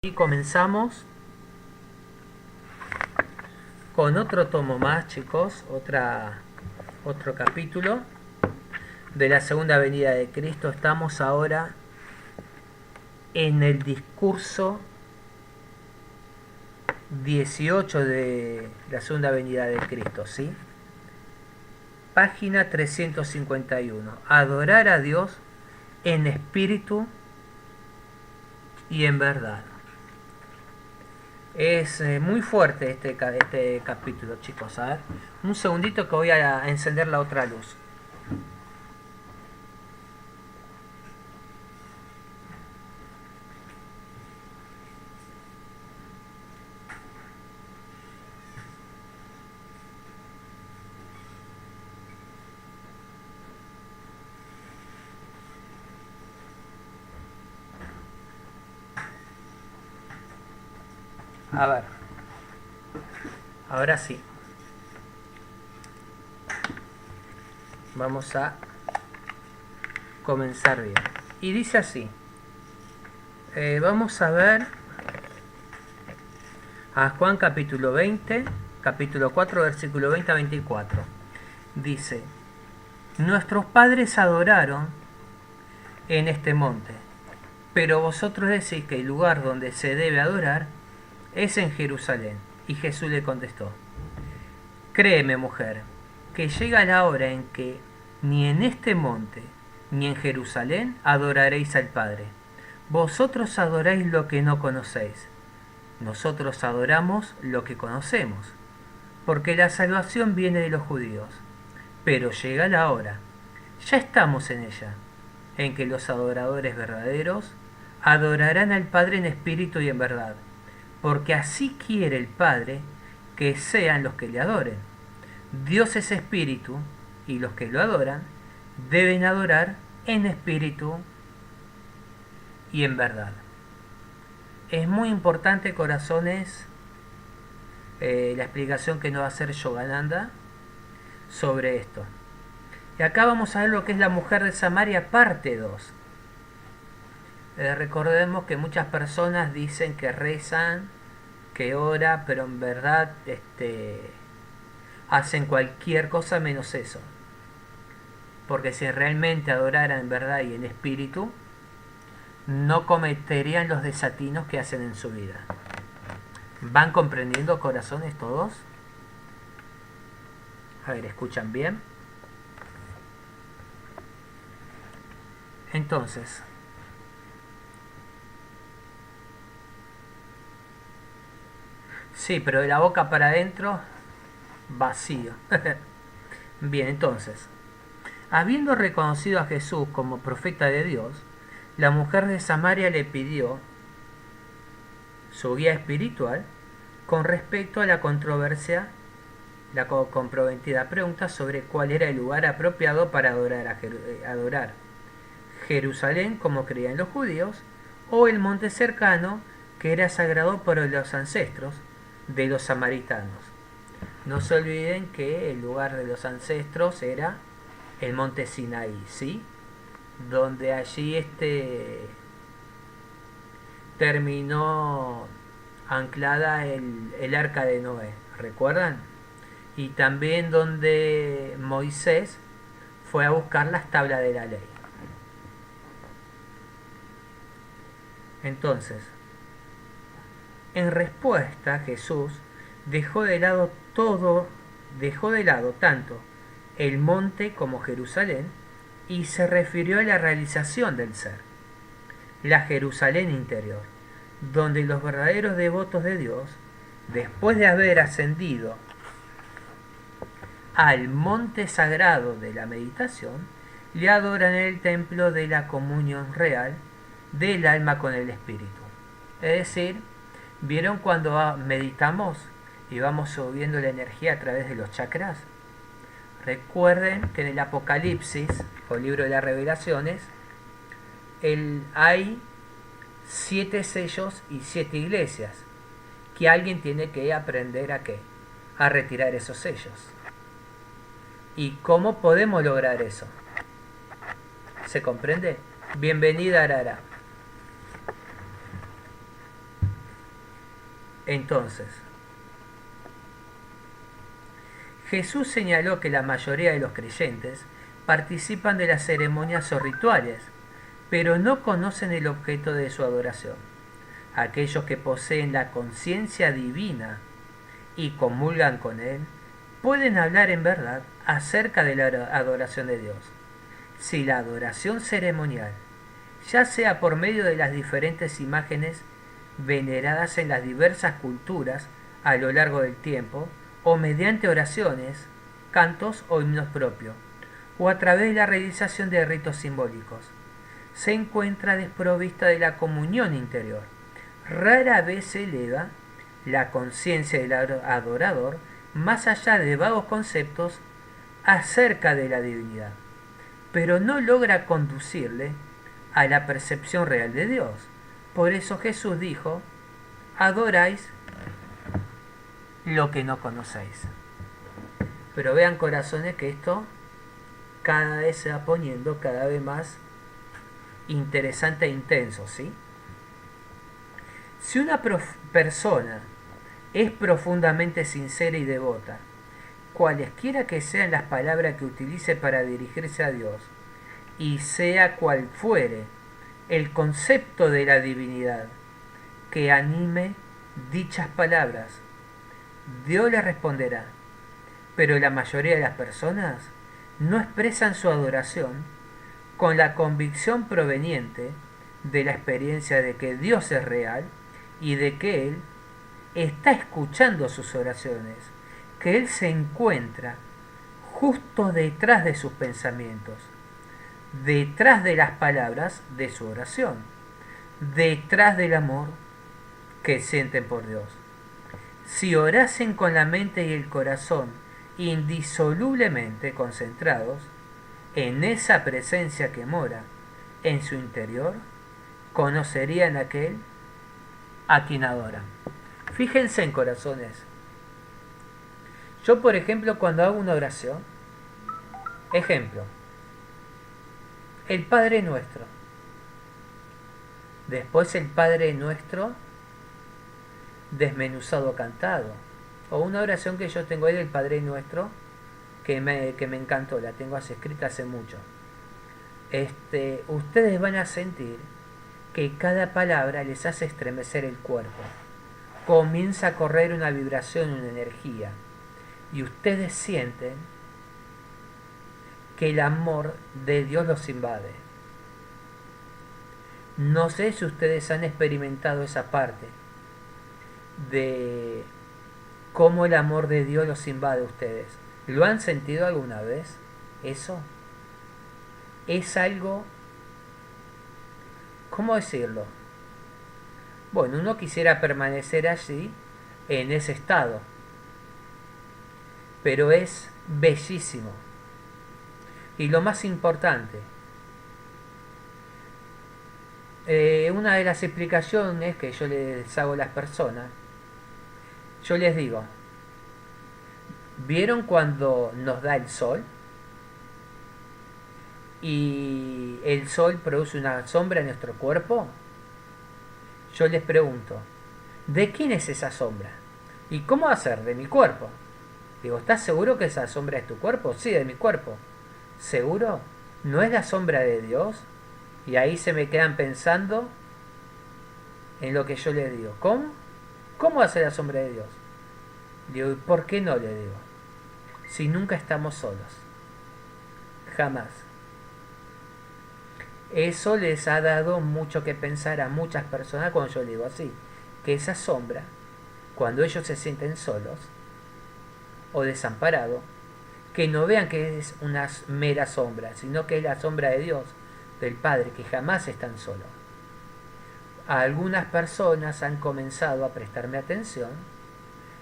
Y comenzamos con otro tomo más, chicos, otro capítulo de la segunda venida de Cristo. Estamos ahora en el discurso 18 de la segunda venida de Cristo, ¿sí? Página 351. Adorar a Dios en espíritu y en verdad. Es muy fuerte este capítulo, chicos. A ver, un segundito que voy a encender la otra luz. A ver, ahora sí. Vamos a comenzar bien. Y dice así. Vamos a ver a Juan capítulo 20, capítulo 4, versículo 20 a 24. Dice, nuestros padres adoraron en este monte, pero vosotros decís que el lugar donde se debe adorar es en Jerusalén. Y Jesús le contestó, créeme, mujer, que llega la hora en que ni en este monte ni en Jerusalén adoraréis al Padre. Vosotros adoráis lo que no conocéis. Nosotros adoramos lo que conocemos, porque la salvación viene de los judíos. Pero llega la hora, ya estamos en ella, en que los adoradores verdaderos adorarán al Padre en espíritu y en verdad, porque así quiere el Padre que sean los que le adoren. Dios es espíritu, y los que lo adoran deben adorar en espíritu y en verdad. Es muy importante, corazones, la explicación que nos va a hacer Yogananda sobre esto. Y acá vamos a ver lo que es la mujer de Samaria, parte 2. Recordemos que muchas personas dicen que rezan, que oran, pero en verdad hacen cualquier cosa menos eso. Porque si realmente adoraran en verdad y en espíritu, no cometerían los desatinos que hacen en su vida. ¿Van comprendiendo, corazones, todos? A ver, ¿escuchan bien? Entonces, sí, pero de la boca para adentro, vacío. Bien, entonces, habiendo reconocido a Jesús como profeta de Dios, la mujer de Samaria le pidió su guía espiritual con respecto a la controversia, la comprometida pregunta sobre cuál era el lugar apropiado para adorar Jerusalén, como creían los judíos, o el monte cercano que era sagrado por los ancestros de los samaritanos. No se olviden que el lugar de los ancestros era el monte Sinaí, ¿sí? Donde allí terminó anclada el arca de Noé, ¿recuerdan? Y también donde Moisés fue a buscar las tablas de la ley. Entonces, en respuesta, Jesús dejó de lado tanto el monte como Jerusalén y se refirió a la realización del ser, la Jerusalén interior, donde los verdaderos devotos de Dios, después de haber ascendido al monte sagrado de la meditación, le adoran en el templo de la comunión real del alma con el espíritu. Es decir, ¿vieron cuando meditamos y vamos subiendo la energía a través de los chakras? Recuerden que en el Apocalipsis, o libro de las revelaciones, hay 7 sellos y 7 iglesias, que alguien tiene que aprender a qué, a retirar esos sellos. ¿Y cómo podemos lograr eso? ¿Se comprende? Bienvenida, Arara. Entonces, Jesús señaló que la mayoría de los creyentes participan de las ceremonias o rituales, pero no conocen el objeto de su adoración. Aquellos que poseen la conciencia divina y comulgan con Él, pueden hablar en verdad acerca de la adoración de Dios. Si la adoración ceremonial, ya sea por medio de las diferentes imágenes veneradas en las diversas culturas a lo largo del tiempo, o mediante oraciones, cantos o himnos propios, o a través de la realización de ritos simbólicos, se encuentra desprovista de la comunión interior. Rara vez se eleva la conciencia del adorador más allá de vagos conceptos acerca de la divinidad, pero no logra conducirle a la percepción real de Dios. Por eso Jesús dijo, adoráis lo que no conocéis. Pero vean, corazones, que esto cada vez se va poniendo cada vez más interesante e intenso, ¿sí? Si una persona es profundamente sincera y devota, cualesquiera que sean las palabras que utilice para dirigirse a Dios, y sea cual fuere el concepto de la divinidad que anime dichas palabras, Dios le responderá. Pero la mayoría de las personas no expresan su adoración con la convicción proveniente de la experiencia de que Dios es real y de que Él está escuchando sus oraciones, que Él se encuentra justo detrás de sus pensamientos, detrás de las palabras de su oración, detrás del amor que sienten por Dios. Si orasen con la mente y el corazón indisolublemente concentrados en esa presencia que mora en su interior, conocerían a aquel a quien adoran. Fíjense en, corazones. Yo, por ejemplo, cuando hago una oración, ejemplo, el Padre Nuestro. Después el Padre Nuestro desmenuzado cantado. O una oración que yo tengo ahí del Padre Nuestro que me encantó, la tengo así escrita hace mucho. Ustedes van a sentir que cada palabra les hace estremecer el cuerpo. Comienza a correr una vibración, una energía. Y ustedes sienten que el amor de Dios los invade. No sé si ustedes han experimentado esa parte de cómo el amor de Dios los invade a ustedes. ¿Lo han sentido alguna vez? Eso es algo, ¿cómo decirlo? Bueno, uno quisiera permanecer allí, en ese estado, pero es bellísimo. Y lo más importante, una de las explicaciones que yo les hago a las personas, yo les digo, ¿vieron cuando nos da el sol? Y el sol produce una sombra en nuestro cuerpo. Yo les pregunto, ¿de quién es esa sombra? ¿Y cómo va a ser? De mi cuerpo. Digo, ¿estás seguro que esa sombra es tu cuerpo? Sí, de mi cuerpo. ¿Seguro? ¿No es la sombra de Dios? Y ahí se me quedan pensando en lo que yo les digo. ¿Cómo? ¿Cómo va a ser la sombra de Dios? Digo, ¿y por qué no le digo? Si nunca estamos solos. Jamás. Eso les ha dado mucho que pensar a muchas personas cuando yo le digo así. Que esa sombra, cuando ellos se sienten solos o desamparados, que no vean que es una mera sombra, sino que es la sombra de Dios, del Padre, que jamás están solos. Algunas personas han comenzado a prestarme atención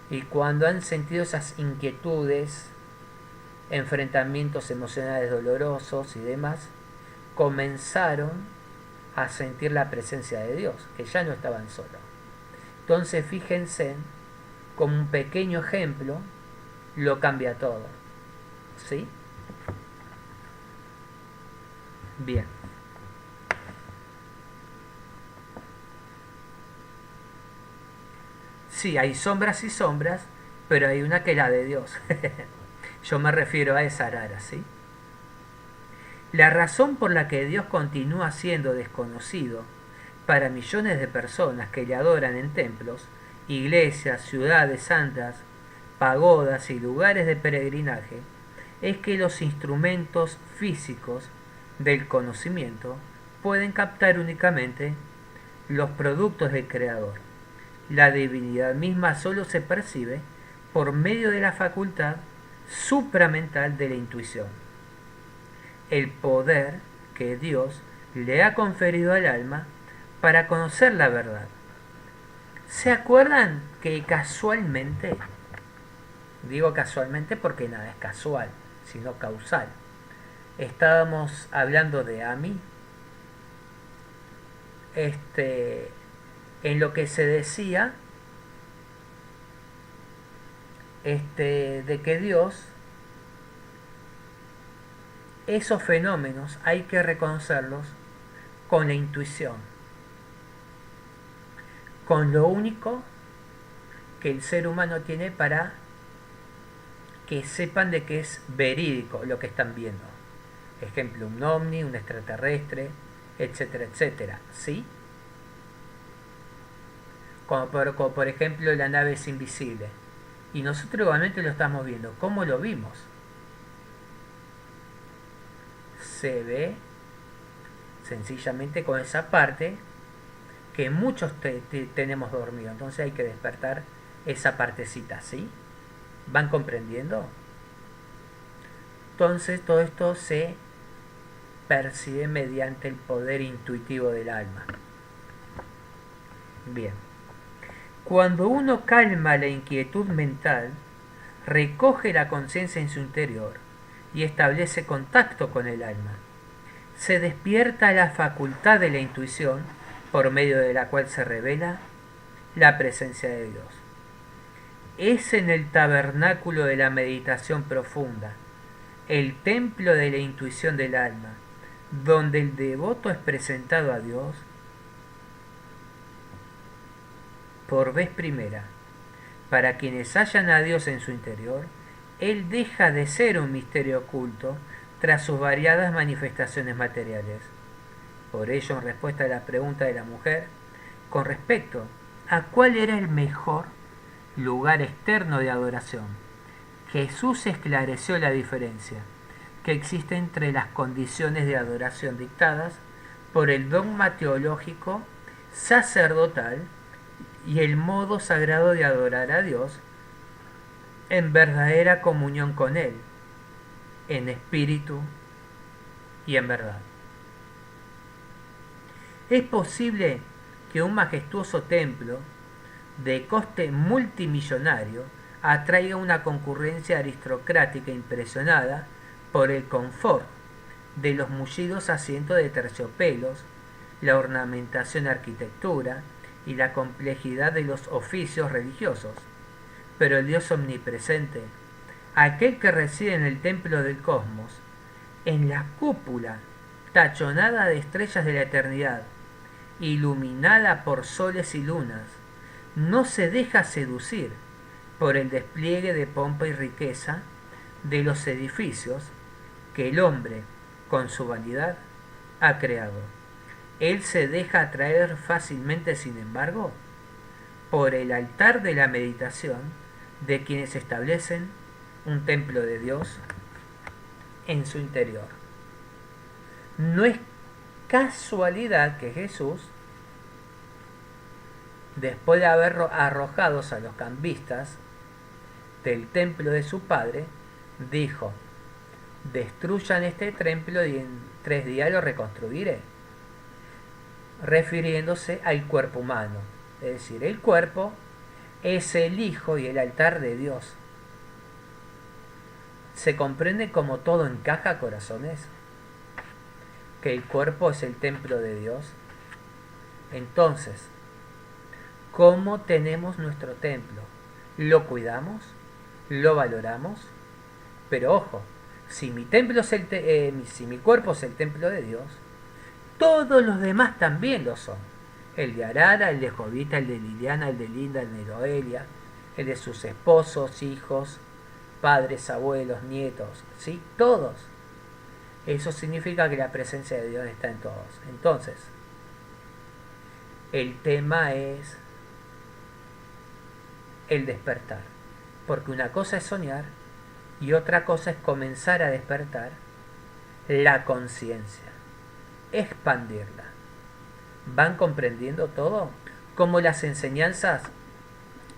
y cuando han sentido esas inquietudes, enfrentamientos emocionales dolorosos y demás, comenzaron a sentir la presencia de Dios, que ya no estaban solos. Entonces fíjense, como un pequeño ejemplo, lo cambia todo. ¿Sí? Bien. Sí, hay sombras y sombras, pero hay una que es la de Dios. Yo me refiero a esa arara, ¿sí? La razón por la que Dios continúa siendo desconocido para millones de personas que le adoran en templos, iglesias, ciudades santas, pagodas y lugares de peregrinaje, es que los instrumentos físicos del conocimiento pueden captar únicamente los productos del Creador. La divinidad misma solo se percibe por medio de la facultad supramental de la intuición, el poder que Dios le ha conferido al alma para conocer la verdad. ¿Se acuerdan que casualmente, digo casualmente porque nada es casual, sino causal, estábamos hablando de Ami, en lo que se decía de que Dios, esos fenómenos hay que reconocerlos con la intuición, con lo único que el ser humano tiene para que sepan de que es verídico lo que están viendo. Ejemplo, un ovni, un extraterrestre, etcétera, etcétera. ¿Sí? Como por ejemplo la nave es invisible. Y nosotros igualmente lo estamos viendo. ¿Cómo lo vimos? Se ve sencillamente con esa parte que muchos tenemos dormido. Entonces hay que despertar esa partecita, ¿sí? ¿Van comprendiendo? Entonces todo esto se percibe mediante el poder intuitivo del alma. Bien. Cuando uno calma la inquietud mental, recoge la conciencia en su interior y establece contacto con el alma. Se despierta la facultad de la intuición por medio de la cual se revela la presencia de Dios. Es en el tabernáculo de la meditación profunda, el templo de la intuición del alma, donde el devoto es presentado a Dios por vez primera. Para quienes hallan a Dios en su interior, Él deja de ser un misterio oculto tras sus variadas manifestaciones materiales. Por ello, en respuesta a la pregunta de la mujer, con respecto a cuál era el mejor lugar externo de adoración, Jesús esclareció la diferencia que existe entre las condiciones de adoración dictadas por el dogma teológico sacerdotal y el modo sagrado de adorar a Dios en verdadera comunión con Él, en espíritu y en verdad. Es posible que un majestuoso templo de coste multimillonario atraiga una concurrencia aristocrática impresionada por el confort de los mullidos asientos de terciopelos, la ornamentación, arquitectura y la complejidad de los oficios religiosos. Pero el Dios omnipresente, aquel que reside en el templo del cosmos, en la cúpula tachonada de estrellas de la eternidad, iluminada por soles y lunas, no se deja seducir por el despliegue de pompa y riqueza de los edificios que el hombre, con su vanidad, ha creado. Él se deja atraer fácilmente, sin embargo, por el altar de la meditación de quienes establecen un templo de Dios en su interior. No es casualidad que Jesús, después de haber arrojado a los cambistas del templo de su padre, dijo: destruyan este templo y en 3 días lo reconstruiré, refiriéndose al cuerpo humano. Es decir, el cuerpo es el Hijo y el altar de Dios. ¿Se comprende cómo todo encaja, corazones? Que el cuerpo es el templo de Dios. Entonces, ¿cómo tenemos nuestro templo? ¿Lo cuidamos? ¿Lo valoramos? Pero ojo, si mi templo es si mi cuerpo es el templo de Dios, todos los demás también lo son. El de Arara, el de Jovita, el de Liliana, el de Linda, el de Noelia, el de sus esposos, hijos, padres, abuelos, nietos, ¿sí? Todos. Eso significa que la presencia de Dios está en todos. Entonces, el tema es el despertar. Porque una cosa es soñar y otra cosa es comenzar a despertar la conciencia, expandirla. ¿Van comprendiendo todo? Cómo las enseñanzas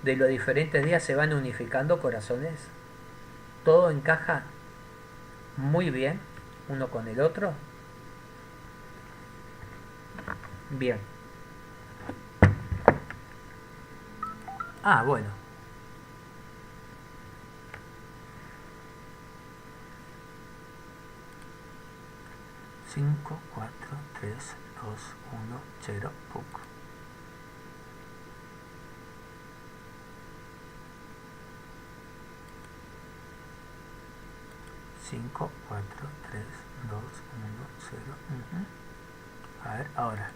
de los diferentes días se van unificando, corazones. Todo encaja muy bien uno con el otro. Bien. Bueno. Cinco, 4, 3, 2, 1, 0, poco. Cinco, 4, 3, 2, 1, 0. A ver, ahora.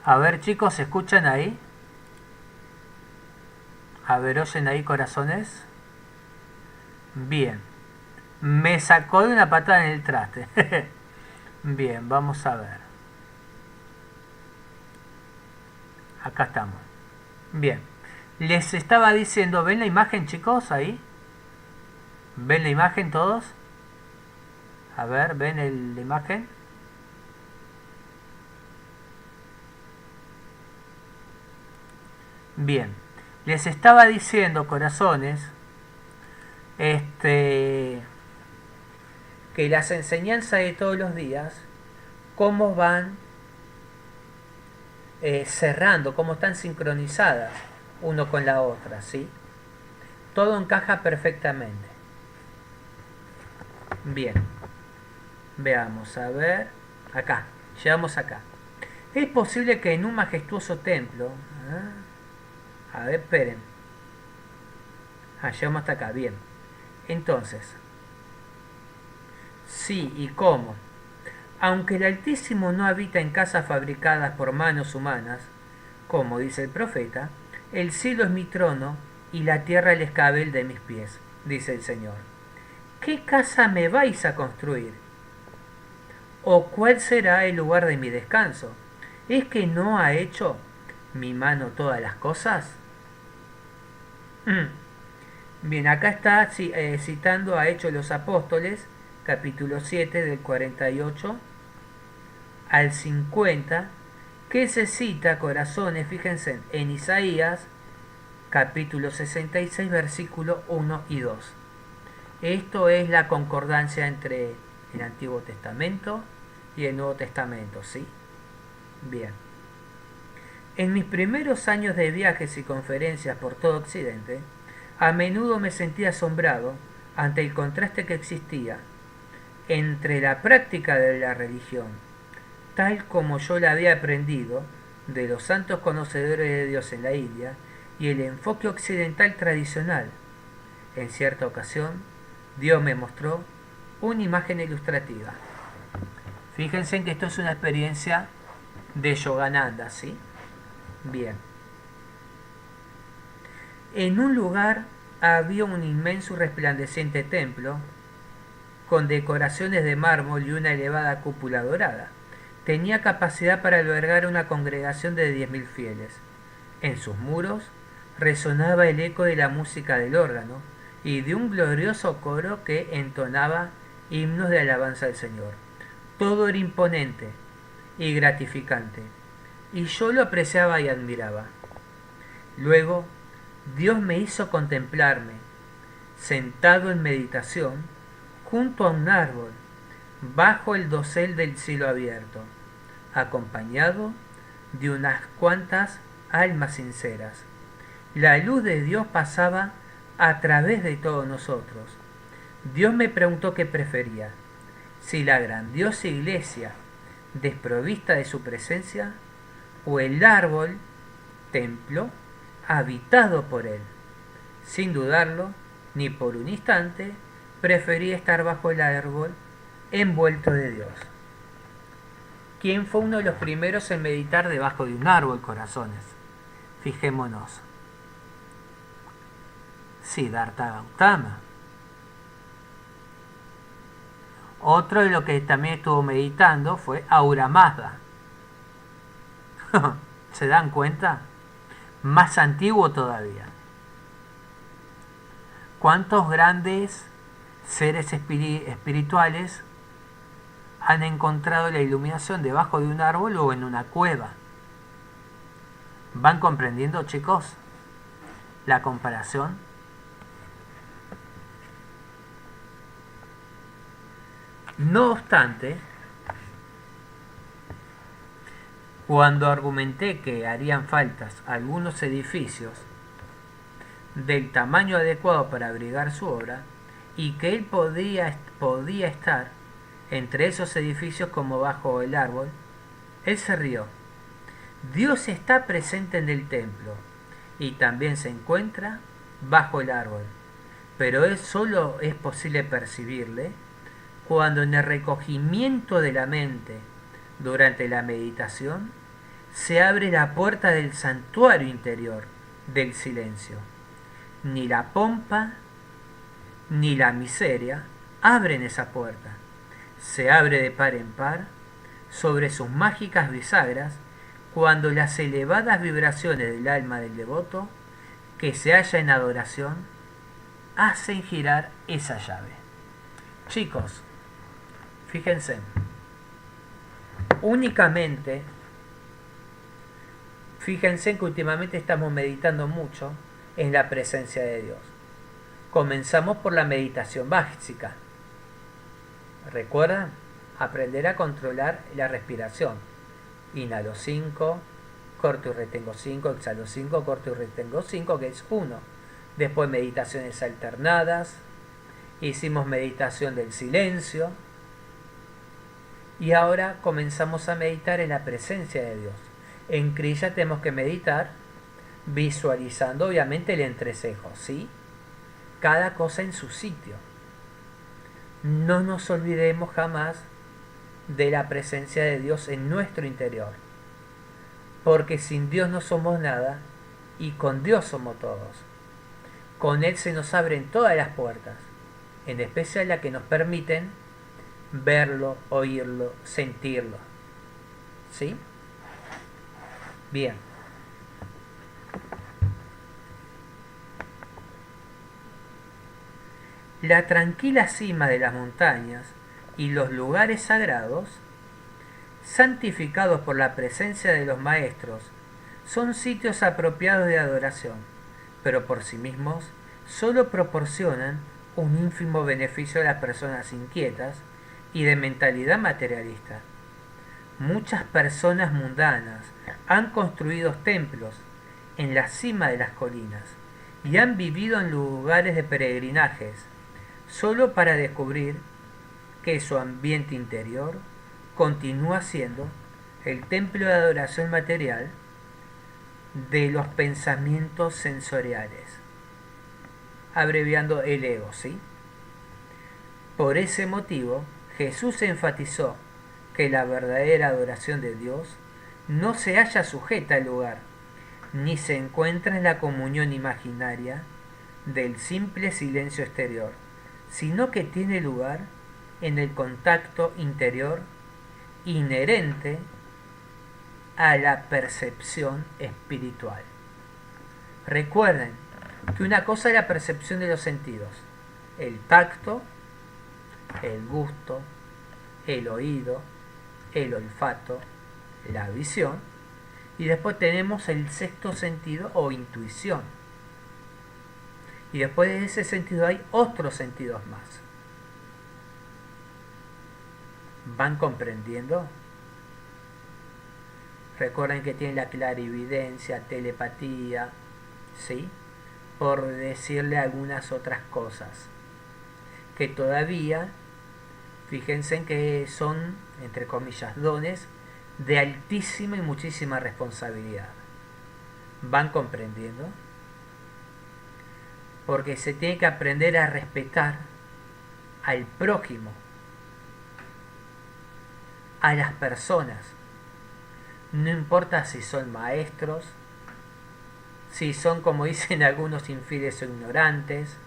A ver, chicos, ¿se escuchan ahí? A ver, ¿oyen ahí, corazones? Bien. Me sacó de una patada en el traste. Bien, vamos a ver. Acá estamos. Bien. Les estaba diciendo, ¿ven la imagen, chicos, ahí? ¿Ven la imagen todos? A ver, ¿ven la imagen? Bien. Les estaba diciendo, corazones, que las enseñanzas de todos los días, cómo van cerrando, cómo están sincronizadas uno con la otra, ¿sí? Todo encaja perfectamente. Bien. Veamos, a ver. Acá, llegamos acá. Es posible que en un majestuoso templo... A ver, esperen. Llegamos hasta acá, bien. Entonces, sí y cómo. Aunque el Altísimo no habita en casas fabricadas por manos humanas, como dice el profeta, el cielo es mi trono y la tierra el escabel de mis pies, dice el Señor. ¿Qué casa me vais a construir? ¿O cuál será el lugar de mi descanso? ¿Es que no ha hecho mi mano todas las cosas? Bien, acá está citando a Hechos de los Apóstoles, capítulo 7, del 48 al 50, que se cita, corazones, fíjense, en Isaías, capítulo 66, versículo 1 y 2. Esto es la concordancia entre el Antiguo Testamento y el Nuevo Testamento, ¿sí? Bien. En mis primeros años de viajes y conferencias por todo Occidente, a menudo me sentí asombrado ante el contraste que existía entre la práctica de la religión, tal como yo la había aprendido de los santos conocedores de Dios en la India, y el enfoque occidental tradicional. En cierta ocasión, Dios me mostró una imagen ilustrativa. Fíjense que esto es una experiencia de Yogananda, ¿sí? Bien. En un lugar había un inmenso y resplandeciente templo con decoraciones de mármol y una elevada cúpula dorada. Tenía capacidad para albergar una congregación de 10.000 fieles. En sus muros resonaba el eco de la música del órgano y de un glorioso coro que entonaba himnos de alabanza al Señor. Todo era imponente y gratificante, y yo lo apreciaba y admiraba. Luego, Dios me hizo contemplarme, sentado en meditación, junto a un árbol, bajo el dosel del cielo abierto, acompañado de unas cuantas almas sinceras. La luz de Dios pasaba a través de todos nosotros. Dios me preguntó qué prefería, si la grandiosa iglesia desprovista de su presencia o el árbol, templo, habitado por él. Sin dudarlo, ni por un instante, preferí estar bajo el árbol envuelto de Dios. ¿Quién fue uno de los primeros en meditar debajo de un árbol, corazones? Fijémonos. Siddhartha Gautama. Otro de los que también estuvo meditando fue Ahura Mazda. ¿Se dan cuenta? Más antiguo todavía. ¿Cuántos grandes seres espirituales han encontrado la iluminación debajo de un árbol o en una cueva? ¿Van comprendiendo, chicos, la comparación? No obstante, cuando argumenté que harían faltas algunos edificios del tamaño adecuado para abrigar su obra y que él podía estar entre esos edificios como bajo el árbol, él se rió. Dios está presente en el templo y también se encuentra bajo el árbol, pero él solo es posible percibirle cuando en el recogimiento de la mente durante la meditación se abre la puerta del santuario interior del silencio. Ni la pompa ni la miseria abren esa puerta. Se abre de par en par sobre sus mágicas bisagras cuando las elevadas vibraciones del alma del devoto que se halla en adoración hacen girar esa llave. Chicos, fíjense, fíjense que últimamente estamos meditando mucho en la presencia de Dios. Comenzamos por la meditación básica. ¿Recuerdan? Aprender a controlar la respiración. Inhalo 5, corto y retengo 5, exhalo 5, corto y retengo 5, que es 1. Después meditaciones alternadas. Hicimos meditación del silencio. Y ahora comenzamos a meditar en la presencia de Dios. En Kriya tenemos que meditar visualizando obviamente el entrecejo, ¿sí? Cada cosa en su sitio. No nos olvidemos jamás de la presencia de Dios en nuestro interior. Porque sin Dios no somos nada y con Dios somos todos. Con Él se nos abren todas las puertas, en especial las que nos permiten verlo, oírlo, sentirlo. ¿Sí? Bien. La tranquila cima de las montañas y los lugares sagrados, santificados por la presencia de los maestros, son sitios apropiados de adoración, pero por sí mismos solo proporcionan un ínfimo beneficio a las personas inquietas y de mentalidad materialista. Muchas personas mundanas han construido templos en la cima de las colinas y han vivido en lugares de peregrinajes solo para descubrir que su ambiente interior continúa siendo el templo de adoración material de los pensamientos sensoriales, abreviando el ego, ¿sí? Por ese motivo, Jesús enfatizó que la verdadera adoración de Dios no se halla sujeta al lugar, ni se encuentra en la comunión imaginaria del simple silencio exterior, sino que tiene lugar en el contacto interior inherente a la percepción espiritual. Recuerden que una cosa es la percepción de los sentidos, el tacto, el gusto, el oído, el olfato, la visión, y después tenemos el sexto sentido o intuición. Y después de ese sentido hay otros sentidos más. ¿Van comprendiendo? Recuerden que tienen la clarividencia, telepatía, ¿sí? Por decirle algunas otras cosas. Que todavía, fíjense en que son, entre comillas, dones de altísima y muchísima responsabilidad. ¿Van comprendiendo? porque se tiene que aprender a respetar al prójimo, a las personas. No importa si son maestros, si son, como dicen algunos, infieles o ignorantes,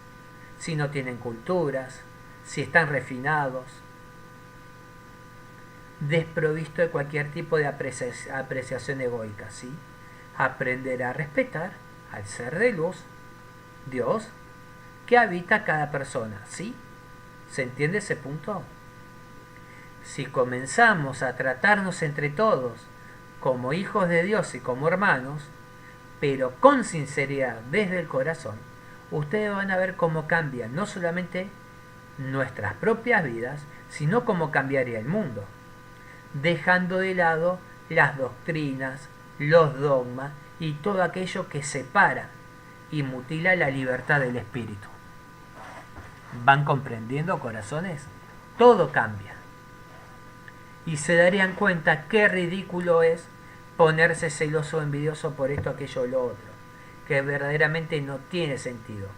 si no tienen culturas, si están refinados, desprovisto de cualquier tipo de apreciación egoica, ¿sí? Aprender a respetar al ser de luz, Dios, que habita cada persona, ¿sí? ¿Se entiende ese punto? Si comenzamos a tratarnos entre todos como hijos de Dios y como hermanos, pero con sinceridad desde el corazón, ustedes van a ver cómo cambian no solamente nuestras propias vidas, sino cómo cambiaría el mundo, dejando de lado las doctrinas, los dogmas y todo aquello que separa y mutila la libertad del espíritu. ¿Van comprendiendo, corazones? Todo cambia. Y se darían cuenta qué ridículo es ponerse celoso o envidioso por esto, aquello o lo otro, que verdaderamente no tiene sentido.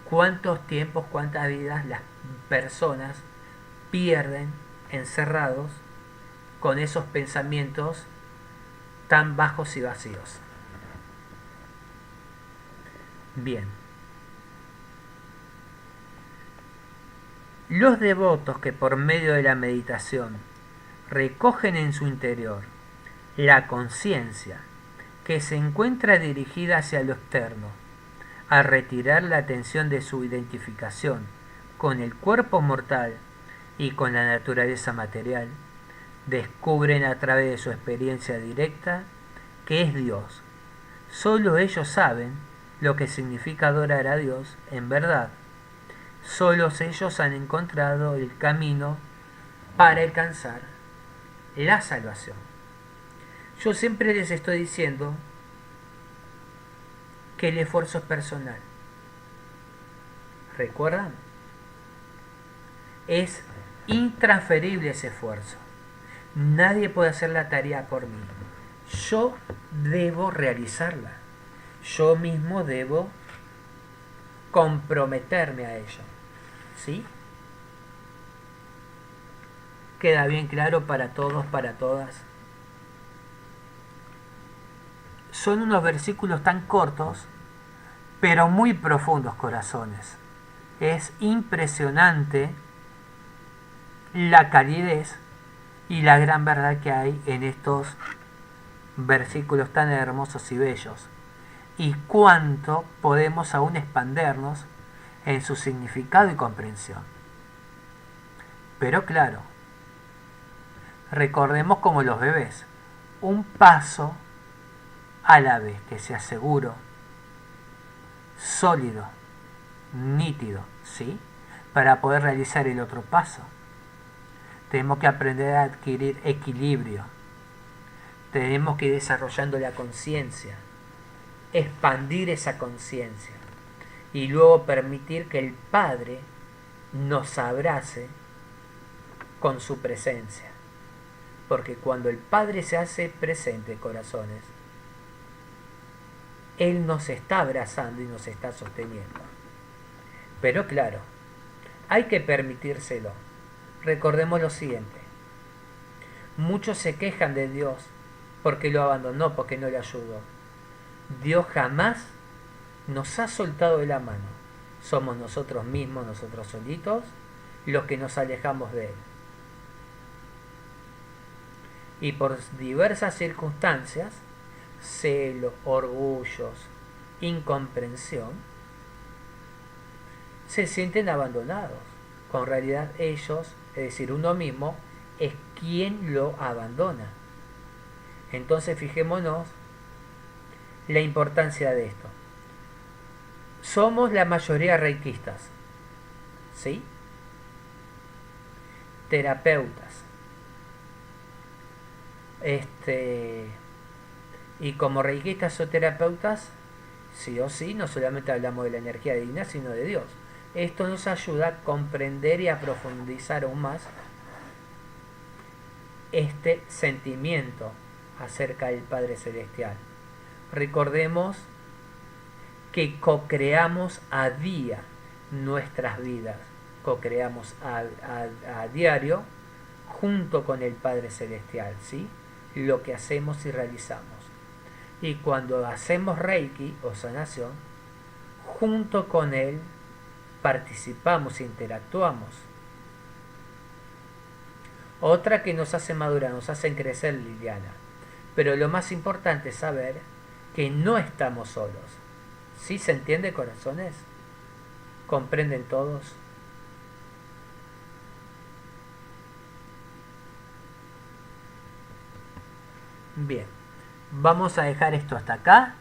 ¿Cuántos tiempos, cuántas vidas las personas pierden encerrados con esos pensamientos tan bajos y vacíos? Bien. Los devotos que por medio de la meditación recogen en su interior la conciencia que se encuentra dirigida hacia lo externo, al retirar la atención de su identificación con el cuerpo mortal y con la naturaleza material, descubren a través de su experiencia directa que es Dios. Solo ellos saben lo que significa adorar a Dios en verdad. Solo ellos han encontrado el camino para alcanzar la salvación. Yo siempre les estoy diciendo que el esfuerzo es personal. ¿Recuerdan? Es intransferible ese esfuerzo. Nadie puede hacer la tarea por mí. Yo debo realizarla. Yo mismo debo comprometerme a ello. ¿Sí? ¿Queda bien claro para todos, para todas? Son unos versículos tan cortos, pero muy profundos, corazones. Es impresionante la calidez y la gran verdad que hay en estos versículos tan hermosos y bellos. Y cuánto podemos aún expandernos en su significado y comprensión. Pero claro, recordemos como los bebés, un paso a la vez, que sea seguro, sólido, nítido, ¿sí? Para poder realizar el otro paso. Tenemos que aprender a adquirir equilibrio. Tenemos que ir desarrollando la conciencia, expandir esa conciencia y luego permitir que el Padre nos abrace con su presencia. Porque cuando el Padre se hace presente, corazones, Él nos está abrazando y nos está sosteniendo. Pero claro, hay que permitírselo. Recordemos lo siguiente. Muchos se quejan de Dios porque lo abandonó, porque no le ayudó. Dios jamás nos ha soltado de la mano. Somos nosotros mismos, nosotros solitos, los que nos alejamos de Él. Y por diversas circunstancias, celo, orgullos, incomprensión, se sienten abandonados. Con realidad ellos, es decir, uno mismo, es quien lo abandona. Entonces fijémonos la importancia de esto. Somos la mayoría reikistas, ¿sí? Terapeutas. Y como reikistas o terapeutas, sí o sí, no solamente hablamos de la energía divina, sino de Dios. Esto nos ayuda a comprender y a profundizar aún más este sentimiento acerca del Padre Celestial. Recordemos que co-creamos a día nuestras vidas, co-creamos a diario junto con el Padre Celestial, ¿sí? Lo que hacemos y realizamos. Y cuando hacemos Reiki o sanación, junto con Él participamos, interactuamos. Otra que nos hace madurar, nos hace crecer, Liliana. Pero lo más importante es saber que no estamos solos. ¿Sí se entiende, corazones? ¿Comprenden todos? Bien, vamos a dejar esto hasta acá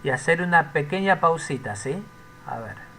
y hacer una pequeña pausita, ¿sí? A ver.